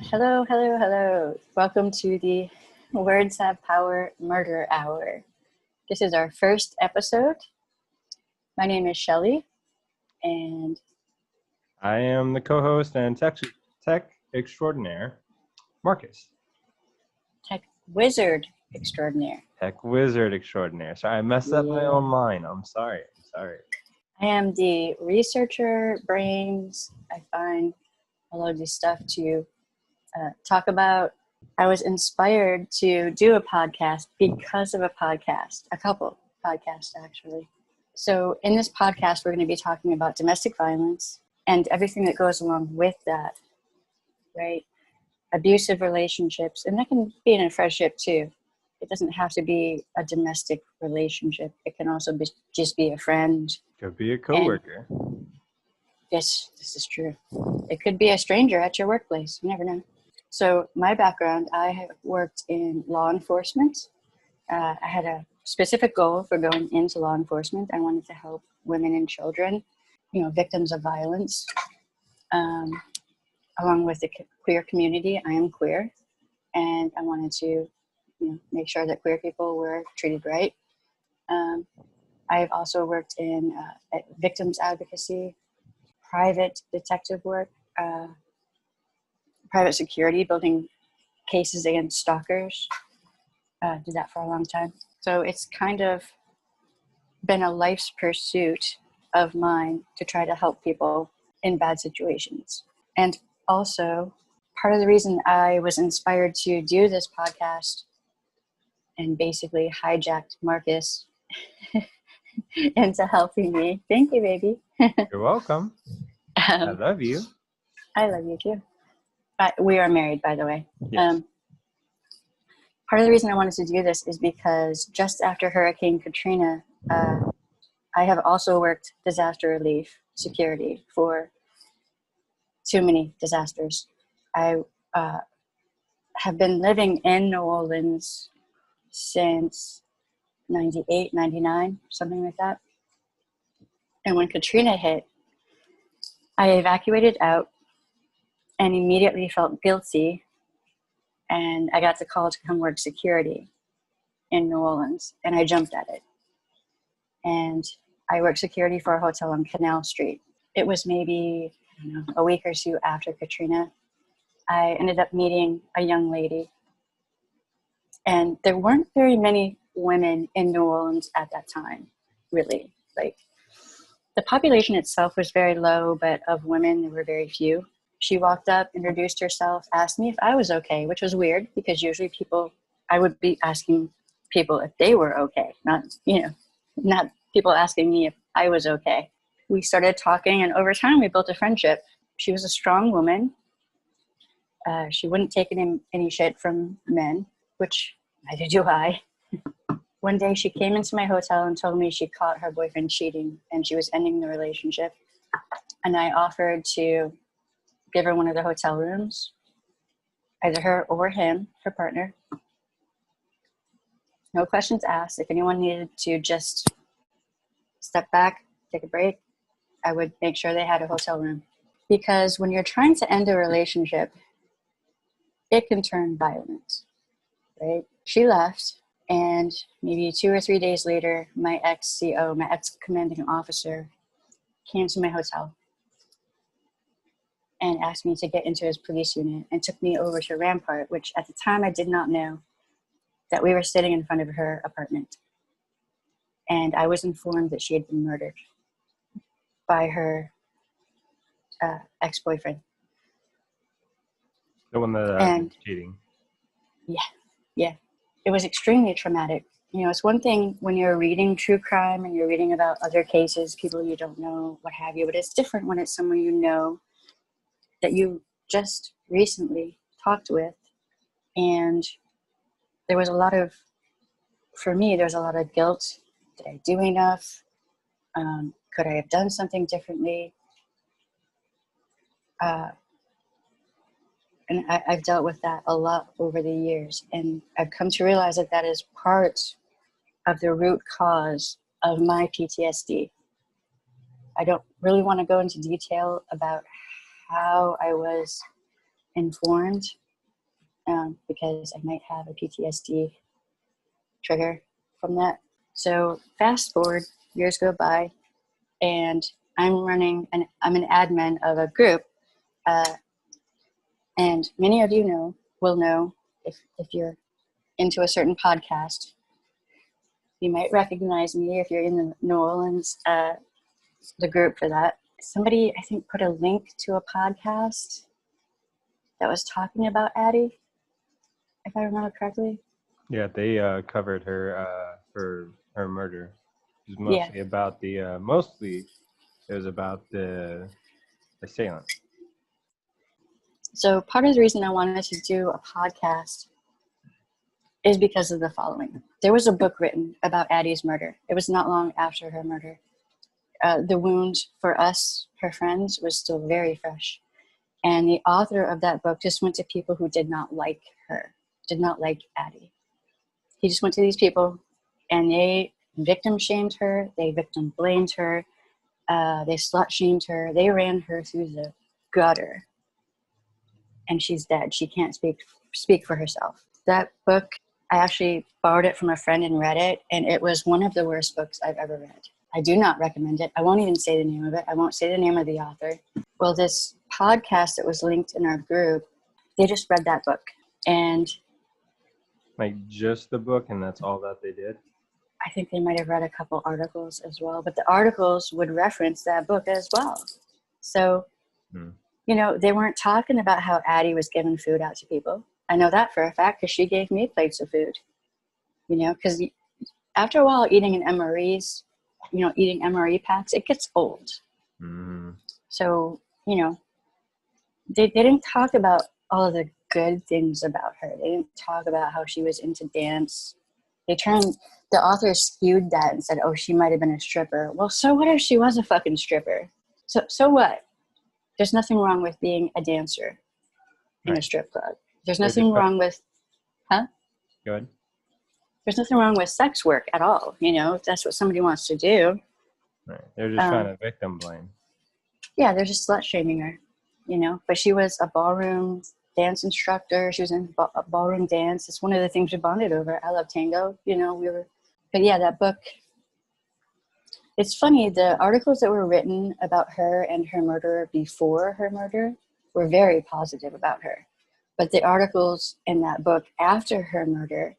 Hello, hello, hello. Welcome to the Words Have Power Murder Hour. This is our first episode. My name is Shelly, and I am the co-host and tech extraordinaire, Marcus. Tech Wizard Extraordinaire. Tech wizard extraordinaire. Sorry, I messed up my own line. I'm sorry. I am the researcher, brains. I find a lot of this stuff to talk about. I was inspired to do a podcast because of a couple podcasts actually. So in this podcast, we're going to be talking about domestic violence and everything that goes along with that, right? Abusive relationships, and that can be in a friendship too. It doesn't have to be a domestic relationship. It can also just be a friend. Could be a coworker. Yes, this is true. It could be a stranger at your workplace. You never know. So my background, I have worked in law enforcement. I had a specific goal for going into law enforcement. I wanted to help women and children, victims of violence, along with the queer community. I am queer, and I wanted to make sure that queer people were treated right. I've also worked in victims advocacy, private detective work, private security, building cases against stalkers. Did that for a long time. So it's kind of been a life's pursuit of mine to try to help people in bad situations. And also, part of the reason I was inspired to do this podcast and basically hijacked Marcus into helping me. Thank you, baby. You're welcome. I love you. I love you too. We are married, by the way. Yes. Part of the reason I wanted to do this is because just after Hurricane Katrina, I have also worked disaster relief security for too many disasters. I have been living in New Orleans since 98, 99, something like that. And when Katrina hit, I evacuated out and immediately felt guilty. And I got the call to come work security in New Orleans, and I jumped at it. And I worked security for a hotel on Canal Street. It was maybe a week or two after Katrina. I ended up meeting a young lady, and there weren't very many women in New Orleans at that time, really. Like, the population itself was very low, but of women, there were very few. She walked up, introduced herself, asked me if I was okay, which was weird because usually I would be asking people if they were okay, not people asking me if I was okay. We started talking, and over time we built a friendship. She was a strong woman. She wouldn't take any shit from men, which neither do I. One day she came into my hotel and told me she caught her boyfriend cheating and she was ending the relationship. And I offered to give her one of the hotel rooms, either her or him, her partner. No questions asked. If anyone needed to just step back, take a break, I would make sure they had a hotel room. Because when you're trying to end a relationship, it can turn violent, right? She left, and maybe 2 or 3 days later, my ex-CO, my ex-commanding officer, came to my hotel and asked me to get into his police unit and took me over to Rampart, which at the time I did not know that we were sitting in front of her apartment. And I was informed that she had been murdered by her ex-boyfriend. The one that was cheating. Yeah. It was extremely traumatic. It's one thing when you're reading true crime and you're reading about other cases, people you don't know, what have you, but it's different when it's someone you know that you just recently talked with. And there was a lot of guilt. Did I do enough? Could I have done something differently? And I've dealt with that a lot over the years. And I've come to realize that is part of the root cause of my PTSD. I don't really want to go into detail about how I was informed because I might have a PTSD trigger from that. So fast forward, years go by, and I'm an admin of a group, and many of you will know if you're into a certain podcast, you might recognize me if you're in the New Orleans, the group for that. Somebody, I think, put a link to a podcast that was talking about Addie, if I remember correctly. Yeah, they covered her murder. It was Yeah. mostly about mostly it was about the assailant. So part of the reason I wanted to do a podcast is because of the following. There was a book written about Addie's murder. It was not long after her murder. The wound for us, her friends, was still very fresh. And the author of that book just went to people who did not like her, did not like Addie. He just went to these people and they victim shamed her, they victim blamed her, they slut shamed her, they ran her through the gutter. And she's dead. She can't speak for herself. That book, I actually borrowed it from a friend and read it, and it was one of the worst books I've ever read. I do not recommend it. I won't even say the name of it. I won't say the name of the author. Well, this podcast that was linked in our group, they just read that book. And Like just the book, and that's all that they did? I think they might have read a couple articles as well, but the articles would reference that book as well. So, they weren't talking about how Addie was giving food out to people. I know that for a fact because she gave me plates of food, because after a while eating an MREs, eating MRE packs, it gets old. So, they didn't talk about all of the good things about her. They didn't talk about how she was into dance. The author skewed that and said, oh, she might have been a stripper. Well, so what if she was a fucking stripper? So what? There's nothing wrong with being a dancer in a strip club. There's nothing wrong with, Go ahead. There's nothing wrong with sex work at all. If that's what somebody wants to do. Right. They're just trying to victim blame. Yeah, they're just slut shaming her, But she was a ballroom dance instructor. She was in ballroom dance. It's one of the things we bonded over. I love tango. But yeah, that book. It's funny, the articles that were written about her and her murder before her murder were very positive about her. But the articles in that book after her murder,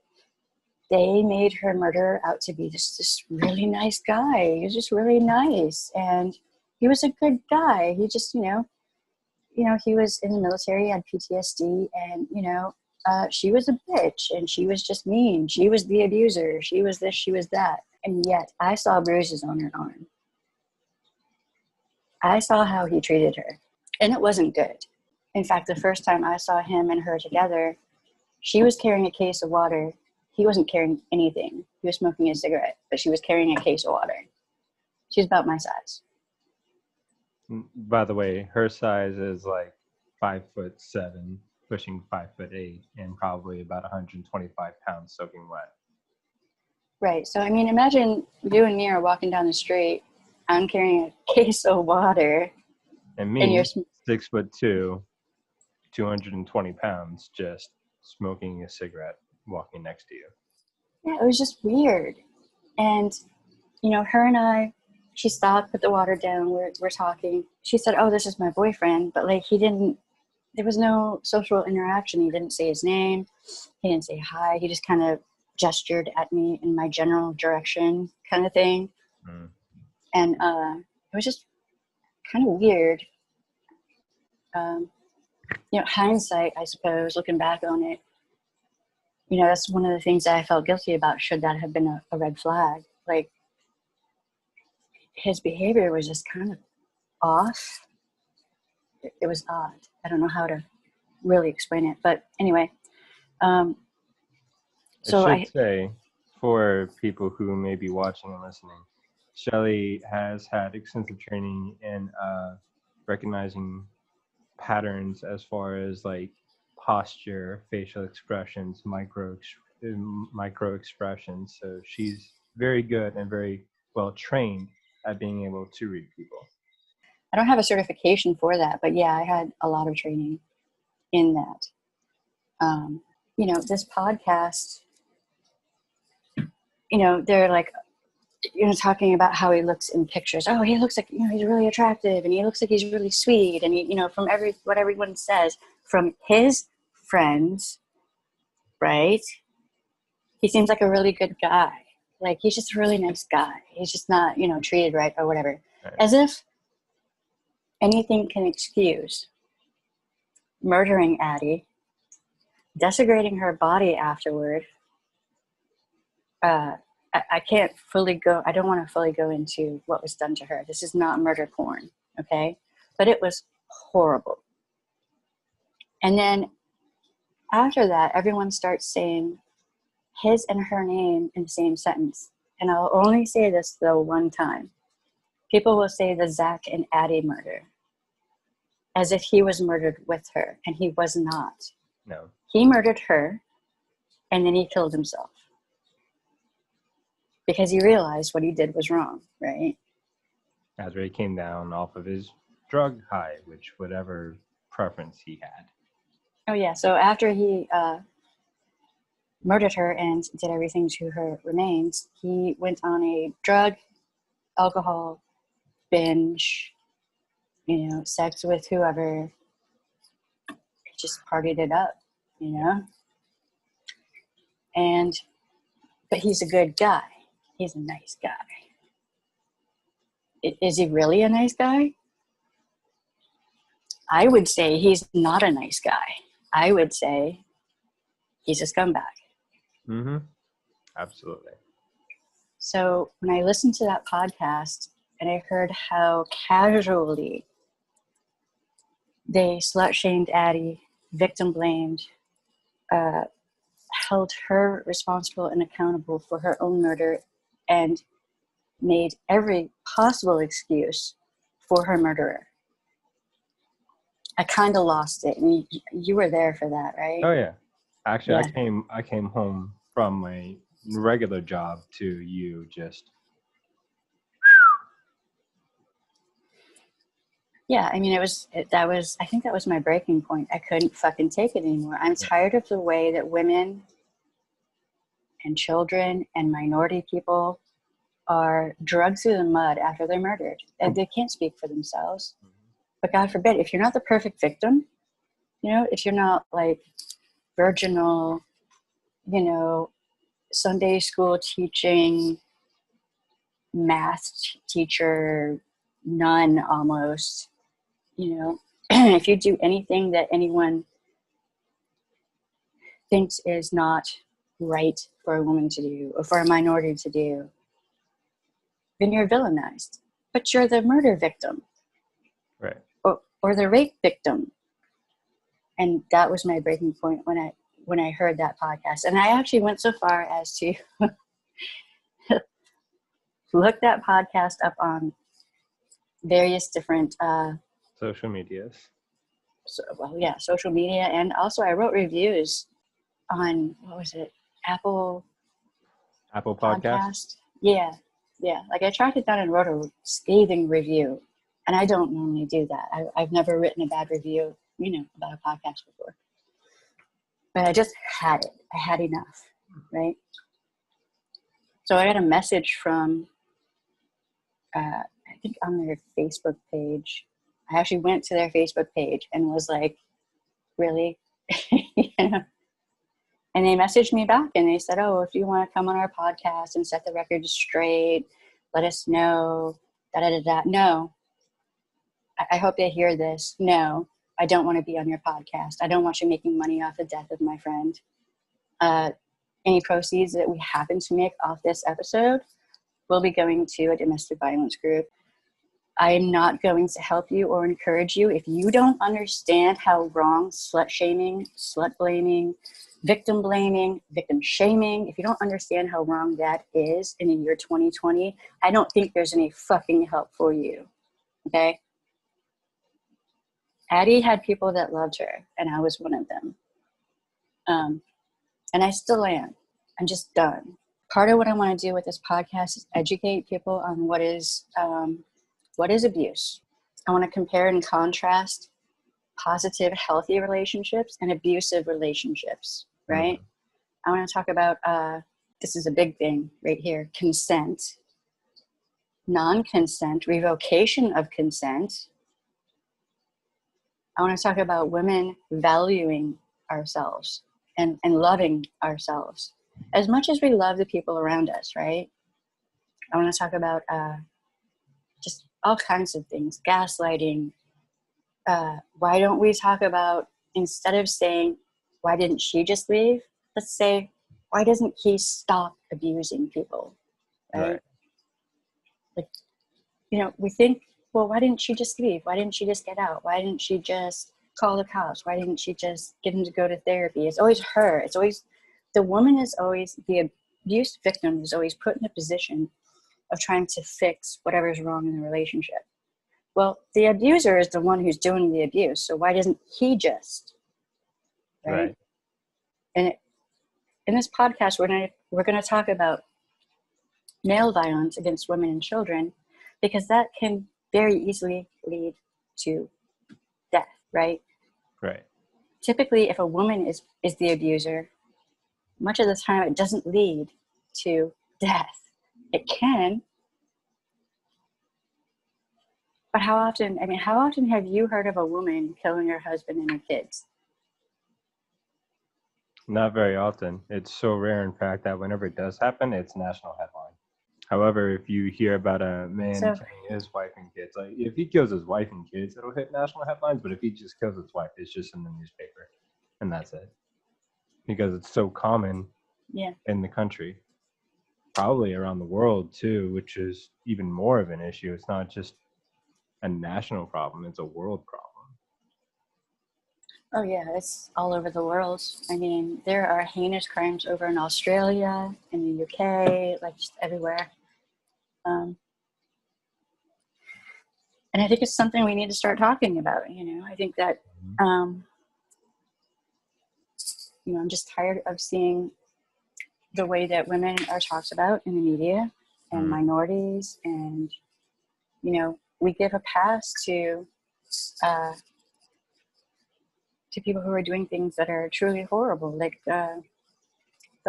they made her murderer out to be this really nice guy. He was just really nice. And he was a good guy. He just, he was in the military, had PTSD, and, she was a bitch, and she was just mean. She was the abuser. She was this, she was that. And yet I saw bruises on her arm. I saw how he treated her, and it wasn't good. In fact, the first time I saw him and her together, she was carrying a case of water. He wasn't carrying anything. He was smoking a cigarette, but she was carrying a case of water. She's about my size. By the way, her size is like 5'7", pushing 5'8", and probably about 125 pounds soaking wet. Right. So, imagine you and me are walking down the street. I'm carrying a case of water. And me, 6'2", 220 pounds, just smoking a cigarette, walking next to you. Yeah, it was just weird. And, her and I, she stopped, put the water down. We're talking. She said, oh, this is my boyfriend. But, there was no social interaction. He didn't say his name. He didn't say hi. He just kind of gestured at me in my general direction kind of thing. And it was just kind of weird. Hindsight, I suppose, looking back on it, that's one of the things that I felt guilty about. Should that have been a red flag? Like, his behavior was just kind of off. It was odd. I don't know how to really explain it. But anyway, I should say, for people who may be watching and listening, Shelley has had extensive training in recognizing patterns as far as like posture, facial expressions, micro expressions. So she's very good and very well trained at being able to read people. I don't have a certification for that, but yeah, I had a lot of training. in that. This podcast, they're like, talking about how he looks in pictures. Oh, he looks like, he's really attractive, and he looks like he's really sweet. And he, from what everyone says from his friends, right? He seems like a really good guy. Like, he's just a really nice guy. He's just not, treated right or whatever. Right. As if anything can excuse murdering Addie, desecrating her body afterward. I can't fully go, I don't want to fully go into what was done to her. This is not murder porn, okay? But it was horrible. And then after that, everyone starts saying his and her name in the same sentence. And I'll only say this, though, one time. People will say the Zach and Addie murder, as if he was murdered with her, and he was not. No. He murdered her, and then he killed himself. Because he realized what he did was wrong, right? After he came down off of his drug high, which whatever preference he had. Oh, yeah. So after he murdered her and did everything to her remains, he went on a drug, alcohol, binge, sex with whoever. Just partied it up, But he's a good guy. He's a nice guy. Is he really a nice guy? I would say he's not a nice guy. I would say he's a scumbag. Mm-hmm. Absolutely. So when I listened to that podcast and I heard how casually they slut-shamed Addie, victim blamed, held her responsible and accountable for her own murder, and made every possible excuse for her murderer. I kind of lost it, and you were there for that, right? Oh yeah, actually, Yeah. I came home from my regular job to you just. Yeah, I mean, I think that was my breaking point. I couldn't fucking take it anymore. I'm tired of the way that women and children and minority people are dragged through the mud after they're murdered. And they can't speak for themselves. But God forbid, if you're not the perfect victim, if you're not like virginal, Sunday school teaching, math teacher, nun almost, if you do anything that anyone thinks is not right for a woman to do or for a minority to do, then you're villainized. But you're the murder victim. Right. Or the rape victim. And that was my breaking point when I heard that podcast. And I actually went so far as to look that podcast up on various different social medias. Social media. And also I wrote reviews on, what was it, Apple Podcast. Yeah. Like I tracked it down and wrote a scathing review. And I don't normally do that. I've never written a bad review, about a podcast before. But I just had it. I had enough, right? So I got a message from, I think on their Facebook page. I actually went to their Facebook page and was like, really? And they messaged me back and they said, oh, if you want to come on our podcast and set the record straight, let us know. No. I hope they hear this. No, I don't want to be on your podcast. I don't want you making money off the death of my friend. Any proceeds that we happen to make off this episode will be going to a domestic violence group. I am not going to help you or encourage you. If you don't understand how wrong slut shaming, slut blaming, victim shaming, if you don't understand how wrong that is in the year 2020, I don't think there's any fucking help for you. Okay? Addie had people that loved her, and I was one of them. And I still am. I'm just done. Part of what I want to do with this podcast is educate people on what is abuse. I want to compare and contrast positive, healthy relationships and abusive relationships, right? Mm-hmm. I want to talk about, this is a big thing right here, consent, non-consent, revocation of consent. I want to talk about women valuing ourselves and loving ourselves as much as we love the people around us, right? I want to talk about just all kinds of things, gaslighting. Why don't we talk about, instead of saying, why didn't she just leave? Let's say, why doesn't he stop abusing people, right? Like, you know, we think, well, why didn't she just leave? Why didn't she just get out? Why didn't she just call the cops? Why didn't she just get him to go to therapy? It's always her. It's always, the woman is always, the abuse victim is always put in a position of trying to fix whatever's wrong in the relationship. Well, the abuser is the one who's doing the abuse. So why doesn't he just, right? And in this podcast, we're going to talk about male violence against women and children, because that can very easily lead to death, right? Right. Typically, if a woman is the abuser, much of the time it doesn't lead to death. It can, but how often have you heard of a woman killing her husband and her kids? Not very often. It's so rare, in fact, that whenever it does happen, it's national headline. However, if you hear about a man killing his wife and kids, like if he kills his wife and kids, it'll hit national headlines. But if he just kills his wife, it's just in the newspaper, and that's it. Because it's so common in the country, probably around the world too, which is even more of an issue. It's not just a national problem; it's a world problem. Oh yeah, it's all over the world. I mean, there are heinous crimes over in Australia, in the UK, like just everywhere. And I think it's something we need to start talking about. You know, I think that, you know, I'm just tired of seeing the way that women are talked about in the media and minorities, and, you know, we give a pass to people who are doing things that are truly horrible, like the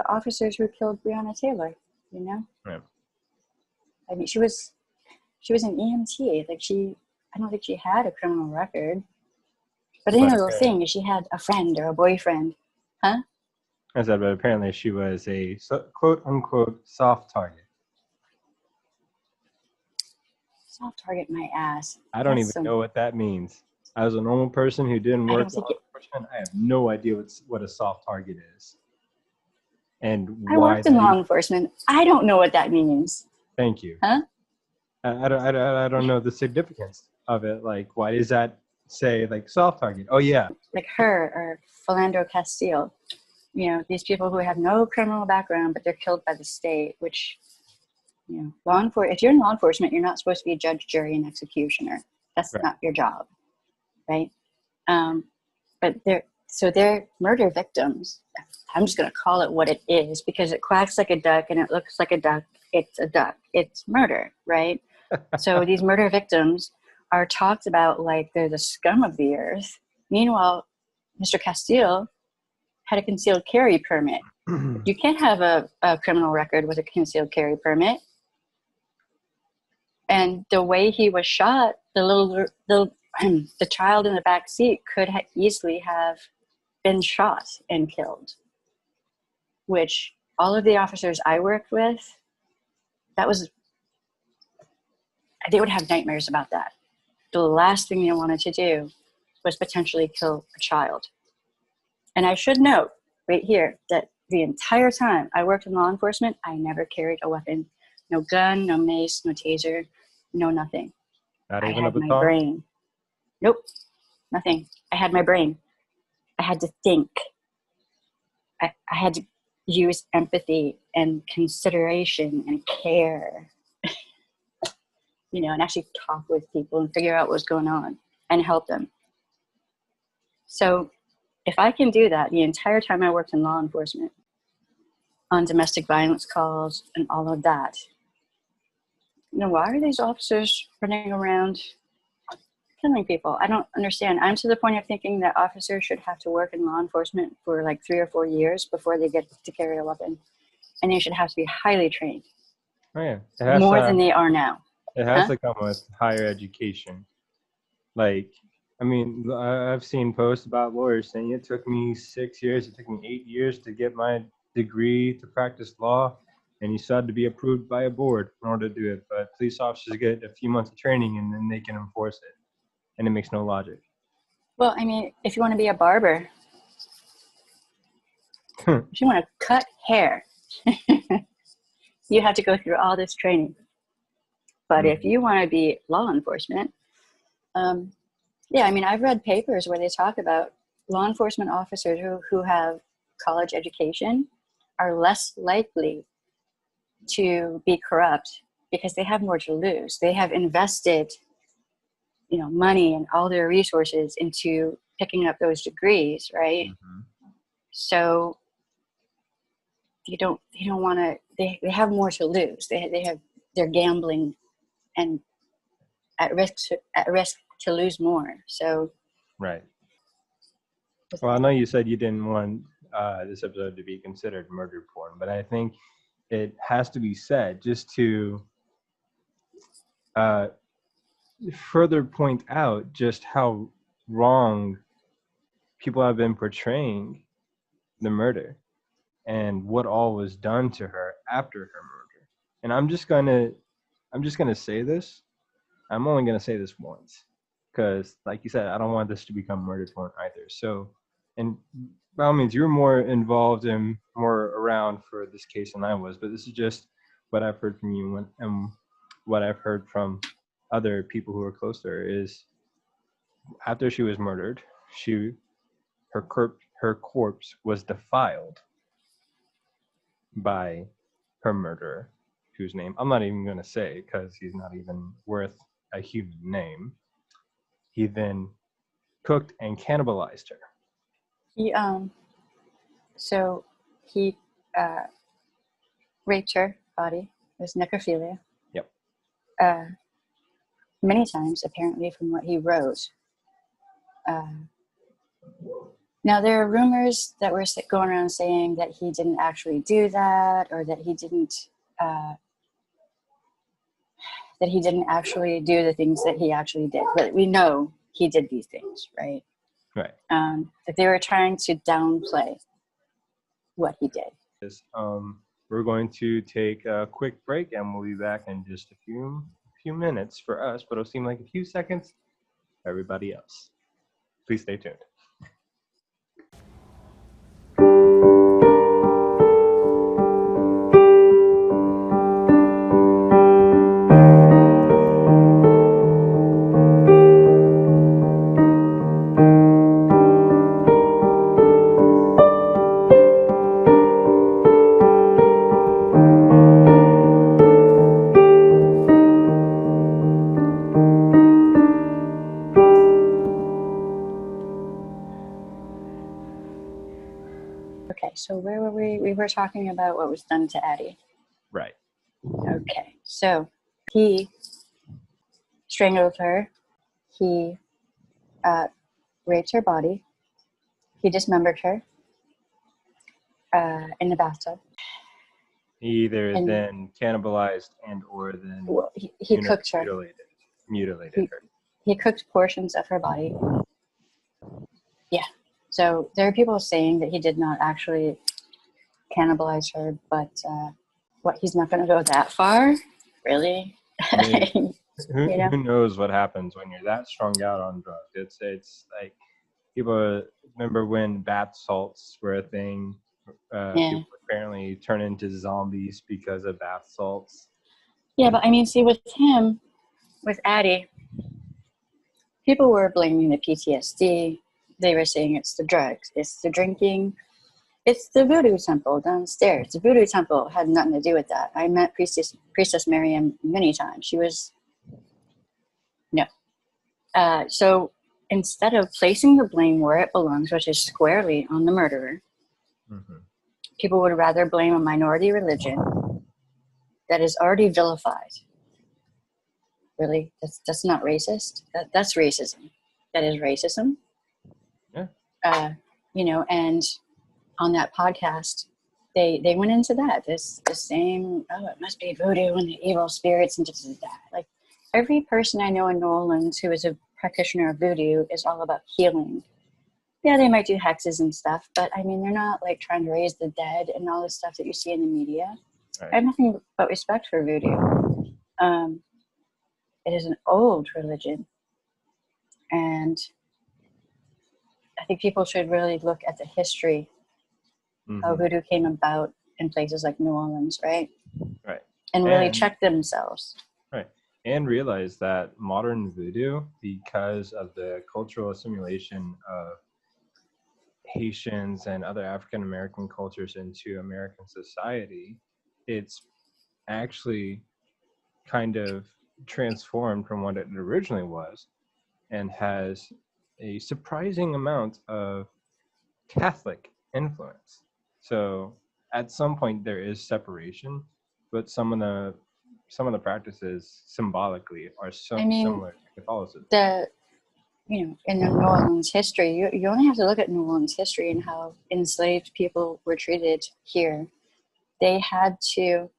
officers who killed Breonna Taylor. You know, I mean, she was an EMT. Like I don't think she had a criminal record, but the little thing is she had a friend or a boyfriend, huh? I said, but apparently she was a quote unquote soft target. Soft target my ass. I don't even know what that means. As a normal person who didn't work law enforcement, I have no idea what a soft target is. And I worked in law enforcement. I don't know what that means. Thank you. Huh? I don't know the significance of it. Like, why does that say like soft target? Oh yeah. Like her or Philando Castile. You know, these people who have no criminal background, but they're killed by the state, which, you know, if you're in law enforcement, you're not supposed to be a judge, jury, and executioner. That's not your job, right? But they're murder victims. I'm just going to call it what it is, because it quacks like a duck and it looks like a duck. It's a duck. It's murder, right? So these murder victims are talked about like they're the scum of the earth. Meanwhile, Mr. Castile had a concealed carry permit. You can't have a criminal record with a concealed carry permit. And the way he was shot, the child in the back seat could easily have been shot and killed, which all of the officers I worked with, they would have nightmares about that. The last thing they wanted to do was potentially kill a child. And I should note right here that the entire time I worked in law enforcement, I never carried a weapon. No gun, no mace, no taser, no nothing. Not I even had a my baton? brain. Nope, nothing. I had my brain. I had to think. I had to use empathy and consideration and care, you know, and actually talk with people and figure out what's going on and help them. So if I can do that the entire time I worked in law enforcement, on domestic violence calls and all of that, you know, why are these officers running around killing people. I don't understand. I'm to the point of thinking that officers should have to work in law enforcement for like 3 or 4 years before they get to carry a weapon. And they should have to be highly trained. Oh yeah, More than they are now. it has to come with higher education. Like, I mean, I've seen posts about lawyers saying it took me 6 years, it took me 8 years to get my degree to practice law, and you still had to be approved by a board in order to do it. But police officers get a few months of training and then they can enforce it, and it makes no logic. Well, I mean, if you want to be a barber, if you want to cut hair, you have to go through all this training. But if you want to be law enforcement, yeah, I mean, I've read papers where they talk about law enforcement officers who have college education are less likely to be corrupt because they have more to lose. They have invested, money and all their resources into picking up those degrees, right? Mm-hmm. So they don't want to. They have more to lose. They're gambling and at risk to lose more. So Right. Well, I know you said you didn't want this episode to be considered murder porn, but I think it has to be said just to further point out just how wrong people have been portraying the murder and what all was done to her after her murder. And I'm just gonna say this. I'm only gonna say this once, because, like you said, I don't want this to become murder porn either. So, and by all means, you're more involved and more around for this case than I was, but this is just what I've heard from you and what I've heard from other people who are close to her is after she was murdered, her corpse was defiled by her murderer, whose name I'm not even going to say because he's not even worth a human name. He then cooked and cannibalized her. he raped her body. It was necrophilia. Yep. Many times, apparently, from what he wrote. Now, there are rumors that were going around saying that he didn't actually do that, or that he didn't actually do the things that he actually did. But we know he did these things, right? Right. That they were trying to downplay what he did. We're going to take a quick break, and we'll be back in just a few minutes for us, but it'll seem like a few seconds for everybody else. Please stay tuned. Okay, so where were we? We were talking about what was done to Addie. Right. Okay, so he strangled her. He raped her body. He dismembered her in the bathtub. He either then cannibalized or then he cooked her. Mutilated her. He cooked portions of her body. Yeah. So there are people saying that he did not actually cannibalize her, but he's not going to go that far? Really? Who knows what happens when you're that strung out on drugs? It's like people remember when bath salts were a thing. People apparently turn into zombies because of bath salts. Yeah, but I mean, see, with Addie, people were blaming the PTSD. They were saying it's the drugs, it's the drinking, it's the voodoo temple downstairs. The voodoo temple had nothing to do with that. I met Priestess Miriam many times. She was, no. So instead of placing the blame where it belongs, which is squarely on the murderer, people would rather blame a minority religion that is already vilified really? That's not racist. That's racism. That is racism. Yeah. And on that podcast, they went into that. The same, it must be voodoo and the evil spirits and just that. Like, every person I know in New Orleans who is a practitioner of voodoo is all about healing. Yeah, they might do hexes and stuff, but I mean, they're not like trying to raise the dead and all this stuff that you see in the media. Right. I have nothing but respect for voodoo. It is an old religion, and I think people should really look at the history how voodoo came about in places like New Orleans, right? Right. And really check themselves. Right. And realize that modern voodoo, because of the cultural assimilation of Haitians and other African American cultures into American society, it's actually kind of transformed from what it originally was and has a surprising amount of Catholic influence. So at some point there is separation, but some of the practices symbolically are similar to Catholicism. In the New Orleans history, you only have to look at New Orleans history and how enslaved people were treated here. They had to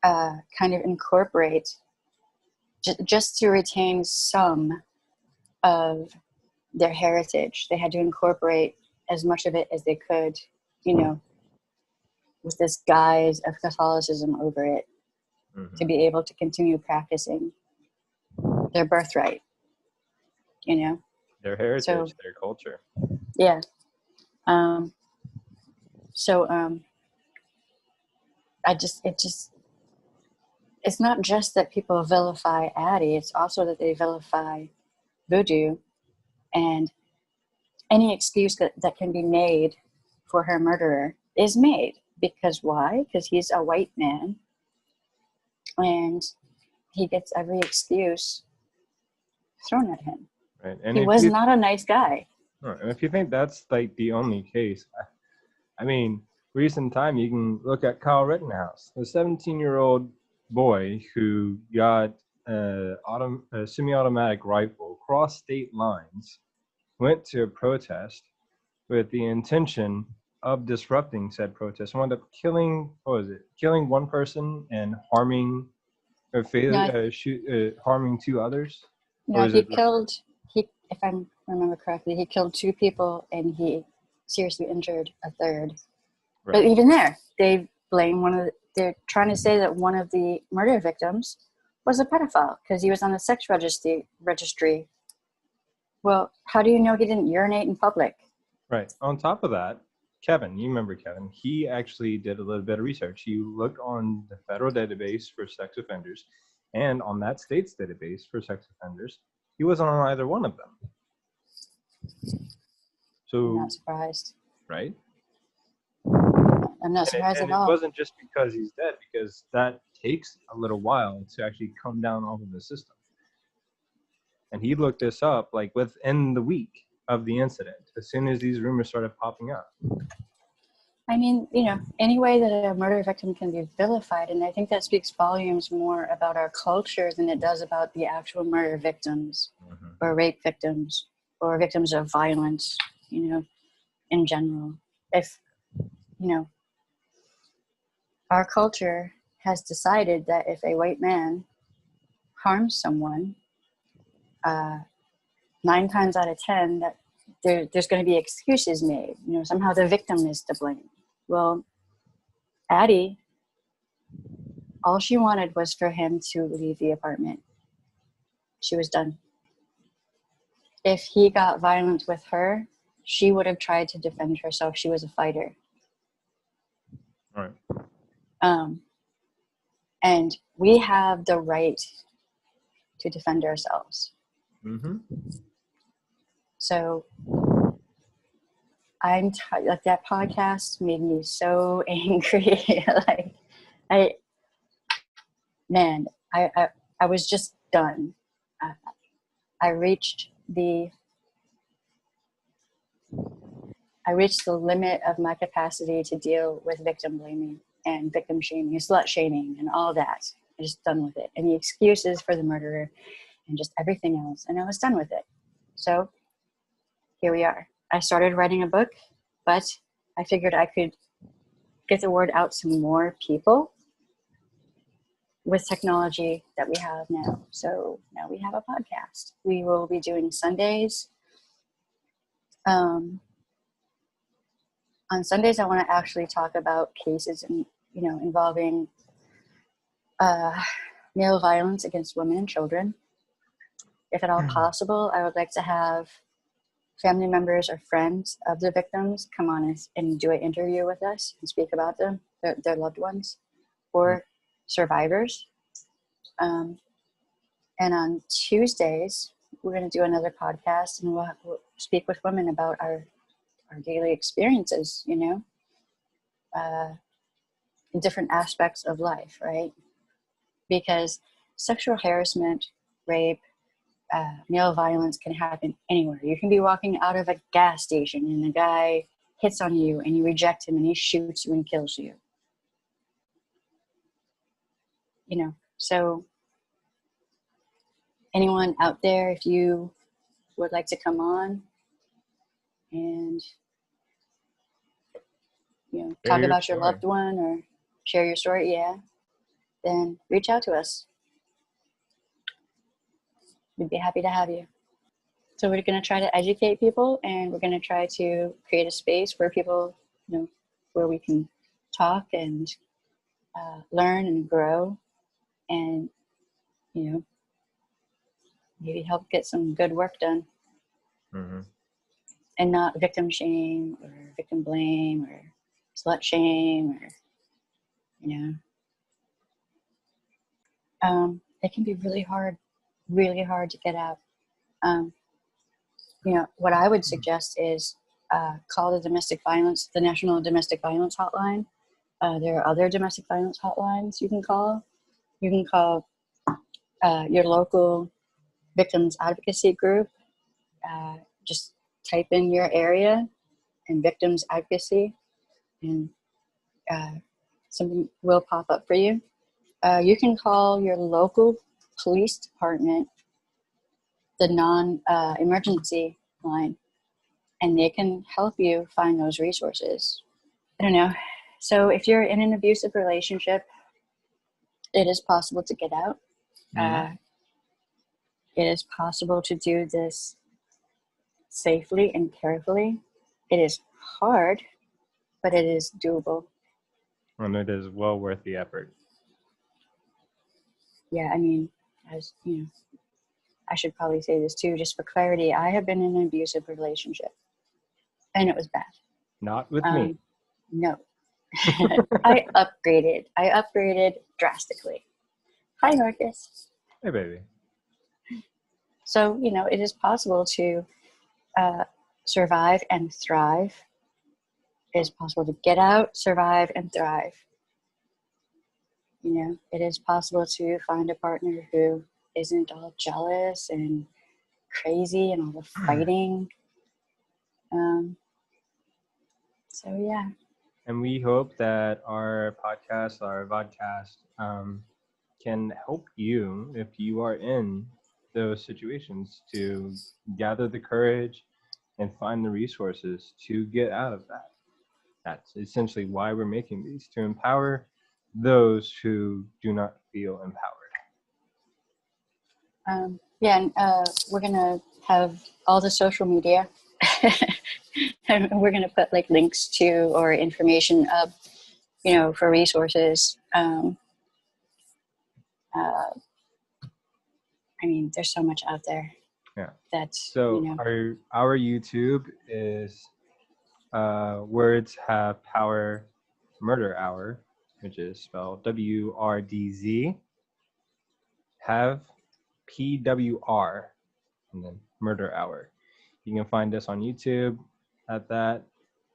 kind of incorporate, just to retain some of their heritage. They had to incorporate as much of it as they could, with this guise of Catholicism over it, to be able to continue practicing their birthright, Their heritage, their culture. Yeah. It's not just that people vilify Addie, it's also that they vilify voodoo, and any excuse that can be made for her murderer is made. Because why? Because he's a white man, and he gets every excuse thrown at him. Right. And he was not a nice guy. And if you think that's like the only case, I mean, recent time you can look at Kyle Rittenhouse, a 17-year-old boy who got a semi-automatic rifle, crossed state lines, went to a protest with the intention of disrupting said protest, wound up killing one person and harming harming two others. No, if I remember correctly, he killed two people and he seriously injured a third. Right. But even there, they blame they're trying to say that one of the murder victims was a pedophile because he was on a sex registry. Well, how do you know he didn't urinate in public? Right. On top of that, Kevin, you remember Kevin, he actually did a little bit of research. He looked on the federal database for sex offenders and on that state's database for sex offenders. He wasn't on either one of them. So I'm not surprised. Right? I'm not surprised at all. It wasn't just because he's dead, because that takes a little while to actually come down off of the system. And he looked this up like within the week of the incident, as soon as these rumors started popping up. I mean, any way that a murder victim can be vilified, and I think that speaks volumes more about our culture than it does about the actual murder victims or rape victims or victims of violence, in general. If, our culture has decided that if a white man harms someone, 9 times out of 10, that there's going to be excuses made. Somehow the victim is to blame. Well, Addie, all she wanted was for him to leave the apartment. She was done. If he got violent with her, she would have tried to defend herself. She was a fighter. Right. And we have the right to defend ourselves. So like that podcast made me so angry. I was just done. I reached the limit of my capacity to deal with victim blaming and victim shaming and slut shaming and all that. I was just done with it. Any excuses for the murderer and just everything else. And I was done with it. So here we are. I started writing a book, but I figured I could get the word out to more people with technology that we have now. So now we have a podcast. We will be doing Sundays. On Sundays, I want to actually talk about cases involving male violence against women and children. If at all possible, I would like to have family members or friends of the victims come on and do an interview with us and speak about them, their loved ones, or survivors. And on Tuesdays, we're going to do another podcast, and we'll speak with women about our daily experiences, in different aspects of life, right? Because sexual harassment, rape, male violence can happen anywhere. You can be walking out of a gas station and a guy hits on you and you reject him and he shoots you and kills you. So anyone out there, if you would like to come on and talk about your loved one or share your story, then reach out to us. We'd be happy to have you. So we're going to try to educate people, and we're going to try to create a space where people, where we can talk and learn and grow, and maybe help get some good work done. Mm-hmm. And not victim shame or victim blame or slut shame or it can be really hard to get out. What I would suggest is call the National Domestic Violence Hotline. There are other domestic violence hotlines you can call. You can call your local victims advocacy group. Just type in your area and victims advocacy, and something will pop up for you. You can call your local police department, the non-emergency line, and they can help you find those resources. I don't know. So if you're in an abusive relationship, it is possible to get out. Mm-hmm. It is possible to do this safely and carefully. It is hard, but it is doable. And it is well worth the effort. Yeah, I mean, as I should probably say this too, just for clarity. I have been in an abusive relationship, and it was bad. Not with me. No. I upgraded drastically. Hi, Marcus. Hey, baby. So, it is possible to survive and thrive. It is possible to get out, survive, and thrive. It is possible to find a partner who isn't all jealous and crazy and all the fighting. So, yeah. And we hope that our podcast, our vodcast, can help you if you are in those situations to gather the courage and find the resources to get out of that. That's essentially why we're making these, to empower those who do not feel empowered. And we're going to have all the social media. And we're going to put links to or information up, for resources. I mean, there's so much out there. Yeah. That's our YouTube is Words Have Power Murder Hour, which is spelled WRDZ. Have PWR and then Murder Hour. You can find us on YouTube at that.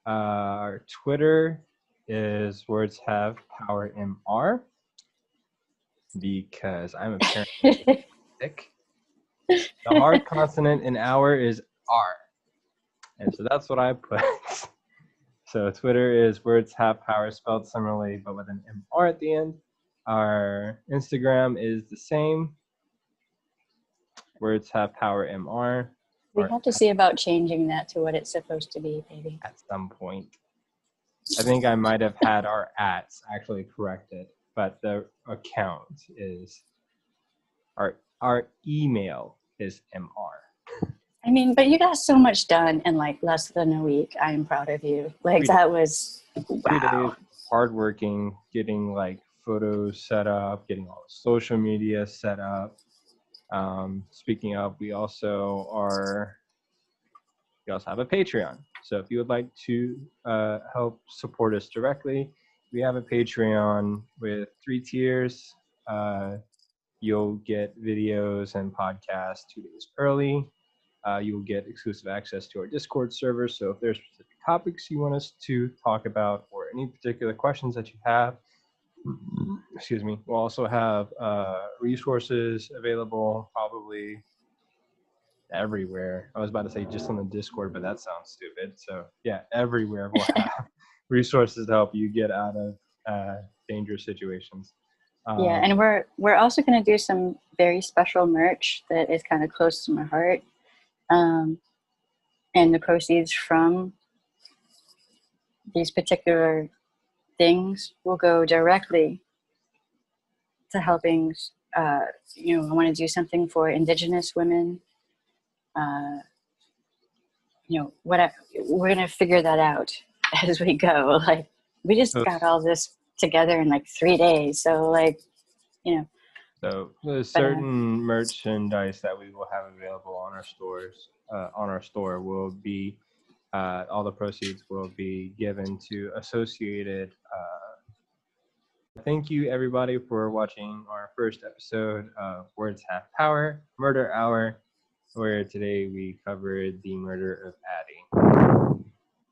Our Twitter is Words Have Power MR, because I'm apparently sick. The hard consonant in hour is R. And so that's what I put. So Twitter is Words Have Power, spelled similarly, but with an MR at the end. Our Instagram is the same. Words Have Power MR. We have to see about changing that to what it's supposed to be, baby. At some point. I think I might have had our ats actually corrected, but the account is our email is MR. I mean, but you got so much done in like less than a week. I'm proud of you. Like that was wow. 3 days hardworking, getting like photos set up, getting all the social media set up. Speaking of, we also have a Patreon. So if you would like to help support us directly, we have a Patreon with 3 tiers. You'll get videos and podcasts 2 days early. You'll get exclusive access to our Discord server. So if there's specific topics you want us to talk about or any particular questions that you have, excuse me, we'll also have resources available probably everywhere. I was about to say just on the Discord, but that sounds stupid. So yeah, everywhere we'll have resources to help you get out of dangerous situations. Yeah, and we're also going to do some very special merch that is kind of close to my heart. And the proceeds from these particular things will go directly to helping, I want to do something for Indigenous women. We're going to figure that out as we go. Like, we just got all this together in like 3 days. So like, So there's certain merchandise that we will have available on our stores, on our store will be, all the proceeds will be given to associated. Thank you everybody for watching our first episode of Words Have Power, Murder Hour, where today we covered the murder of Addie.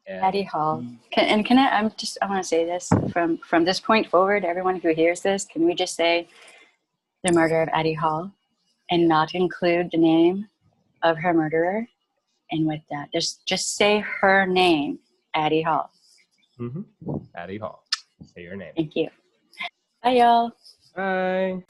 Addie Hall. I want to say this from this point forward, everyone who hears this, can we just say the murder of Addie Hall and not include the name of her murderer? And with that, just say her name, Addie Hall. Mm-hmm. Addie Hall. Say your name. Thank you. Bye, y'all. Bye.